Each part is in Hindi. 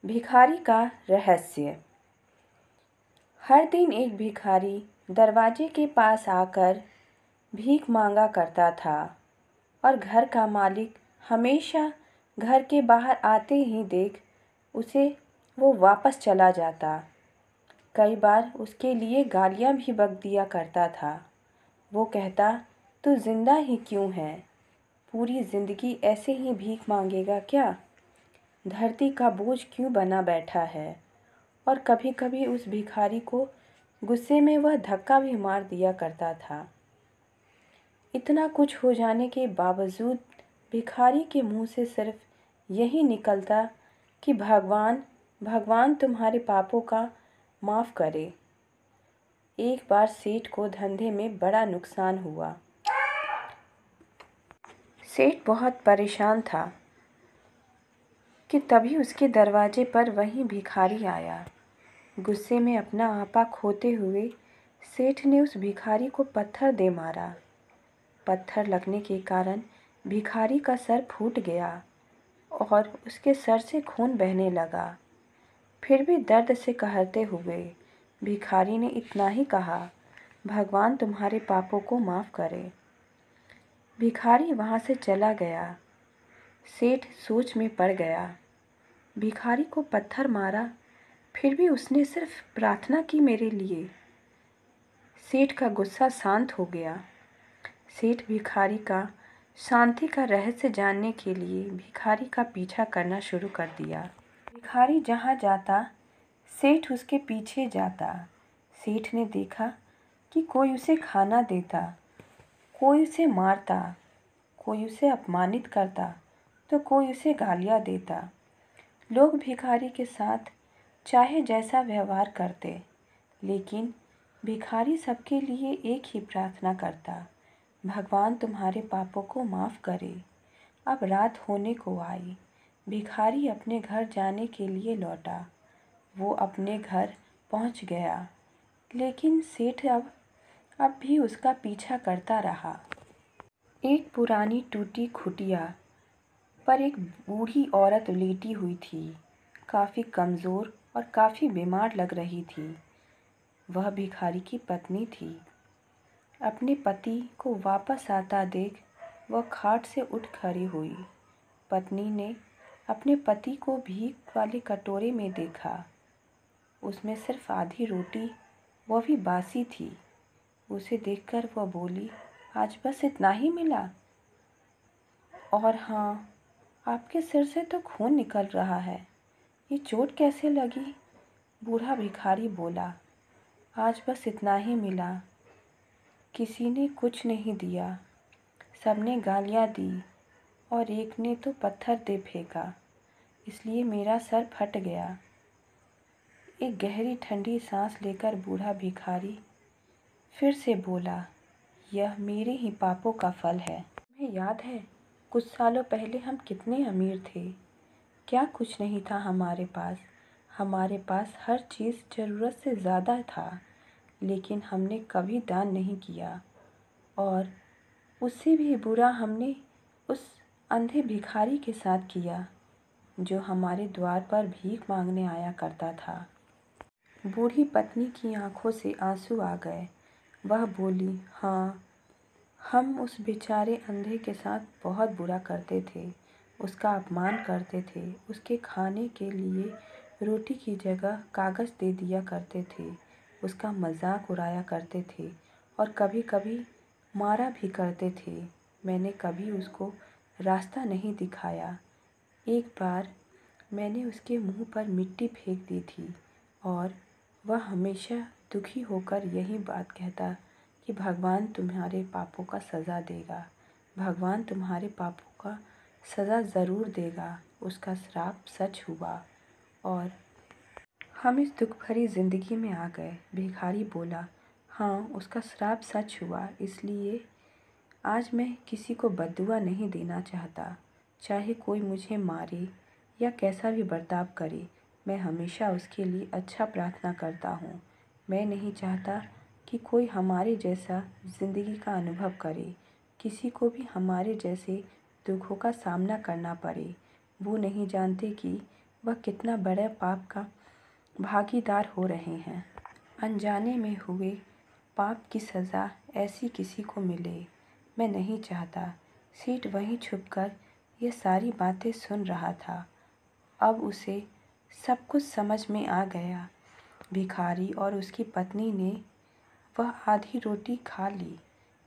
भिखारी का रहस्य। हर दिन एक भिखारी दरवाजे के पास आकर भीख मांगा करता था और घर का मालिक हमेशा घर के बाहर आते ही देख उसे वो वापस चला जाता। कई बार उसके लिए गालियाँ भी बक दिया करता था। वो कहता, तू जिंदा ही क्यों है? पूरी ज़िंदगी ऐसे ही भीख मांगेगा क्या? धरती का बोझ क्यों बना बैठा है? और कभी-कभी उस भिखारी को गुस्से में वह धक्का भी मार दिया करता था। इतना कुछ हो जाने के बावजूद भिखारी के मुंह से सिर्फ यही निकलता कि भगवान भगवान तुम्हारे पापों का माफ़ करे। एक बार सेठ को धंधे में बड़ा नुकसान हुआ। सेठ बहुत परेशान था कि तभी उसके दरवाजे पर वही भिखारी आया। गुस्से में अपना आपा खोते हुए सेठ ने उस भिखारी को पत्थर दे मारा। पत्थर लगने के कारण भिखारी का सर फूट गया और उसके सर से खून बहने लगा। फिर भी दर्द से कहरते हुए भिखारी ने इतना ही कहा, भगवान तुम्हारे पापों को माफ़ करे। भिखारी वहाँ से चला गया। सेठ सोच में पड़ गया। भिखारी को पत्थर मारा, फिर भी उसने सिर्फ प्रार्थना की मेरे लिए। सेठ का गुस्सा शांत हो गया। सेठ भिखारी का शांति का रहस्य जानने के लिए भिखारी का पीछा करना शुरू कर दिया। भिखारी जहाँ जाता, सेठ उसके पीछे जाता। सेठ ने देखा कि कोई उसे खाना देता, कोई उसे मारता, कोई उसे अपमानित करता, तो कोई उसे गालियाँ देता। लोग भिखारी के साथ चाहे जैसा व्यवहार करते, लेकिन भिखारी सबके लिए एक ही प्रार्थना करता, भगवान तुम्हारे पापों को माफ़ करे। अब रात होने को आई। भिखारी अपने घर जाने के लिए लौटा। वो अपने घर पहुंच गया, लेकिन सेठ अब भी उसका पीछा करता रहा। एक पुरानी टूटी कुटिया पर एक बूढ़ी औरत लेटी हुई थी, काफ़ी कमज़ोर और काफ़ी बीमार लग रही थी। वह भिखारी की पत्नी थी। अपने पति को वापस आता देख वह खाट से उठ खड़ी हुई। पत्नी ने अपने पति को भीख वाले कटोरे में देखा। उसमें सिर्फ आधी रोटी, वह भी बासी थी। उसे देखकर वह बोली, आज बस इतना ही मिला? और हाँ, आपके सिर से तो खून निकल रहा है, ये चोट कैसे लगी? बूढ़ा भिखारी बोला, आज बस इतना ही मिला। किसी ने कुछ नहीं दिया, सबने गालियाँ दी और एक ने तो पत्थर दे फेंका, इसलिए मेरा सर फट गया। एक गहरी ठंडी सांस लेकर बूढ़ा भिखारी फिर से बोला, यह मेरे ही पापों का फल है। तुम्हें याद है, कुछ सालों पहले हम कितने अमीर थे? क्या कुछ नहीं था हमारे पास। हमारे पास हर चीज़ ज़रूरत से ज़्यादा था, लेकिन हमने कभी दान नहीं किया। और उससे भी बुरा हमने उस अंधे भिखारी के साथ किया, जो हमारे द्वार पर भीख मांगने आया करता था। बूढ़ी पत्नी की आंखों से आंसू आ गए। वह बोली, हाँ, हम उस बेचारे अंधे के साथ बहुत बुरा करते थे, उसका अपमान करते थे, उसके खाने के लिए रोटी की जगह कागज़ दे दिया करते थे, उसका मजाक उड़ाया करते थे और कभी-कभी मारा भी करते थे। मैंने कभी उसको रास्ता नहीं दिखाया। एक बार मैंने उसके मुंह पर मिट्टी फेंक दी थी और वह हमेशा दुखी होकर यही बात कहता कि भगवान तुम्हारे पापों का सज़ा देगा, भगवान तुम्हारे पापों का सज़ा ज़रूर देगा। उसका श्राप सच हुआ और हम इस दुख भरी ज़िंदगी में आ गए। भिखारी बोला, हाँ, उसका श्राप सच हुआ, इसलिए आज मैं किसी को बद्दुआ नहीं देना चाहता। चाहे कोई मुझे मारे या कैसा भी बर्ताव करे, मैं हमेशा उसके लिए अच्छा प्रार्थना करता हूँ। मैं नहीं चाहता कि कोई हमारे जैसा ज़िंदगी का अनुभव करे, किसी को भी हमारे जैसे दुखों का सामना करना पड़े। वो नहीं जानते कि वह कितना बड़े पाप का भागीदार हो रहे हैं। अनजाने में हुए पाप की सज़ा ऐसी किसी को मिले, मैं नहीं चाहता। सेठ वहीं छुपकर ये सारी बातें सुन रहा था। अब उसे सब कुछ समझ में आ गया। भिखारी और उसकी पत्नी ने वह आधी रोटी खा ली,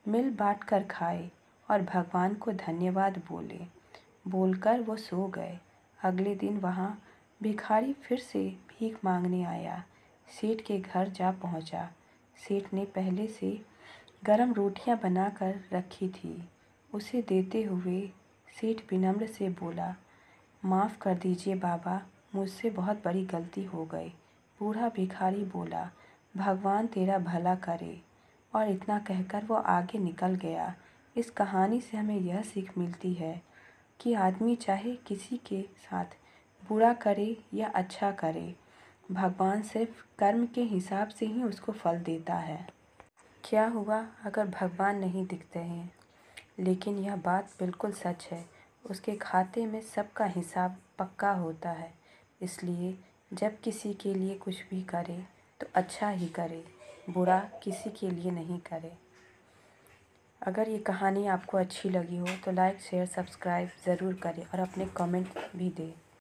मिल बांट कर खाए और भगवान को धन्यवाद बोलकर वो सो गए। अगले दिन वहाँ भिखारी फिर से भीख मांगने आया। सेठ के घर जा पहुँचा। सेठ ने पहले से गरम रोटियां बनाकर रखी थी। उसे देते हुए सेठ विनम्र से बोला, माफ़ कर दीजिए बाबा, मुझसे बहुत बड़ी गलती हो गई। बूढ़ा भिखारी बोला, भगवान तेरा भला करे। और इतना कहकर वो आगे निकल गया। इस कहानी से हमें यह सीख मिलती है कि आदमी चाहे किसी के साथ बुरा करे या अच्छा करे, भगवान सिर्फ कर्म के हिसाब से ही उसको फल देता है। क्या हुआ अगर भगवान नहीं दिखते हैं? लेकिन यह बात बिल्कुल सच है। उसके खाते में सबका हिसाब पक्का होता है। इसलिए जब किसी के लिए कुछ भी करे तो अच्छा ही करे, बुरा किसी के लिए नहीं करे। अगर ये कहानी आपको अच्छी लगी हो तो लाइक शेयर सब्सक्राइब ज़रूर करें और अपने कमेंट भी दें।